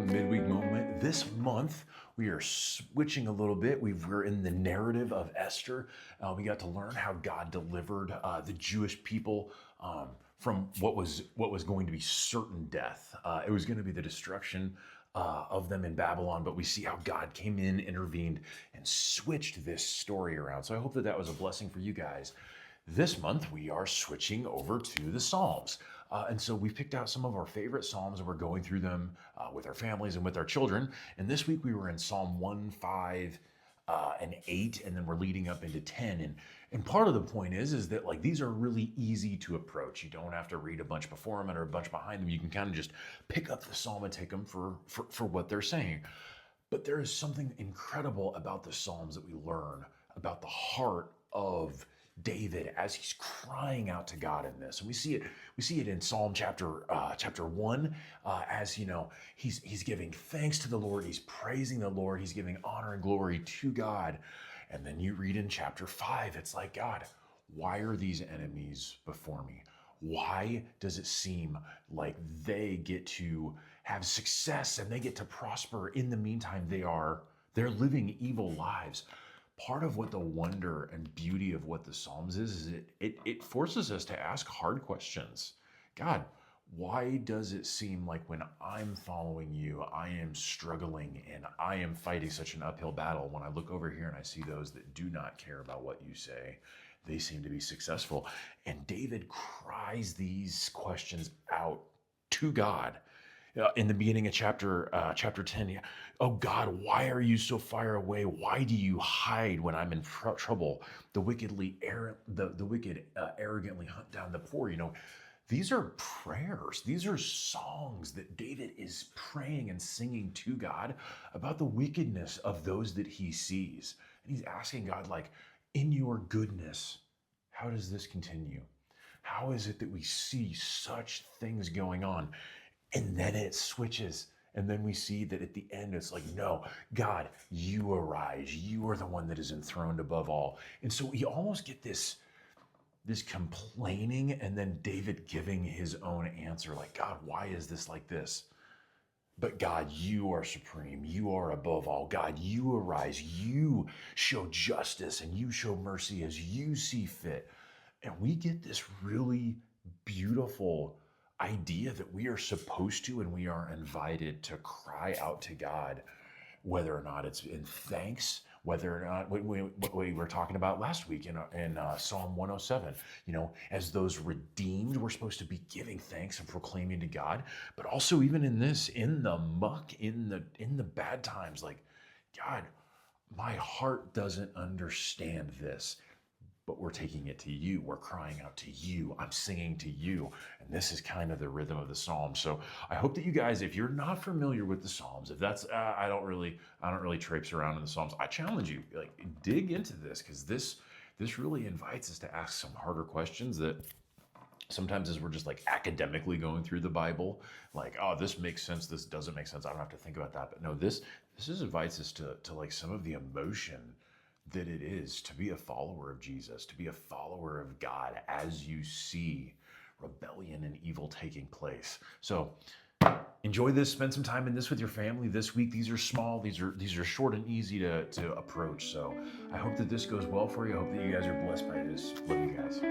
Midweek moment. This month, we are switching a little bit. We're in the narrative of Esther. We got to learn how God delivered the Jewish people from what was going to be certain death. It was going to be the destruction of them in Babylon, but we see how God came in, intervened, and switched this story around. So I hope that that was a blessing for you guys. This month, we are switching over to the Psalms. And so we've picked out some of our favorite Psalms and we're going through them with our families and with our children. And this week we were in Psalm 1, 5, and 8, and then we're leading up into 10. And part of the point is that like these are really easy to approach. You don't have to read a bunch before them or a bunch behind them. You can kind of just pick up the Psalm and take them for what they're saying. But there is something incredible about the Psalms that we learn about the heart of David as he's crying out to God in this. And we see it in Psalm chapter 1, as you know, he's giving thanks to the Lord, he's praising the Lord, he's giving honor and glory to God. And then you read in chapter 5, it's like, God, why are these enemies before me? Why does it seem like they get to have success and they get to prosper? In the meantime, they're living evil lives. Part of what the wonder and beauty of what the Psalms is it forces us to ask hard questions. God, why does it seem like when I'm following you, I am struggling and I am fighting such an uphill battle? When I look over here and I see those that do not care about what you say, they seem to be successful. And David cries these questions out to God. In the beginning of chapter 10, oh God, why are you so far away? Why do you hide when I'm in trouble? The wicked arrogantly hunt down the poor. You know, these are prayers. These are songs that David is praying and singing to God about the wickedness of those that he sees. And he's asking God, like, in your goodness, how does this continue? How is it that we see such things going on? And then it switches. And then we see that at the end, it's like, no, God, you arise. You are the one that is enthroned above all. And so we almost get this complaining and then David giving his own answer. Like, God, why is this like this? But God, you are supreme. You are above all. God, you arise. You show justice and you show mercy as you see fit. And we get this really beautiful idea that we are supposed to and we are invited to cry out to God, whether or not it's in thanks, whether or not what we were talking about last week in Psalm 107, you know, as those redeemed, we're supposed to be giving thanks and proclaiming to God, but also even in this, in the muck, in the bad times, like, God, my heart doesn't understand this. But we're taking it to you. We're crying out to you. I'm singing to you. And this is kind of the rhythm of the Psalms. So I hope that you guys, if you're not familiar with the Psalms, if that's, I don't really traipse around in the Psalms. I challenge you, like, dig into this, because this really invites us to ask some harder questions that sometimes as we're just like academically going through the Bible, like, oh, this makes sense, this doesn't make sense, I don't have to think about that. But no, this invites us to like some of the emotion that it is to be a follower of Jesus, to be a follower of God as you see rebellion and evil taking place. So enjoy this, spend some time in this with your family this week. These are small, these are short and easy to approach. So I hope that this goes well for you. I hope that you guys are blessed by this. Love you guys.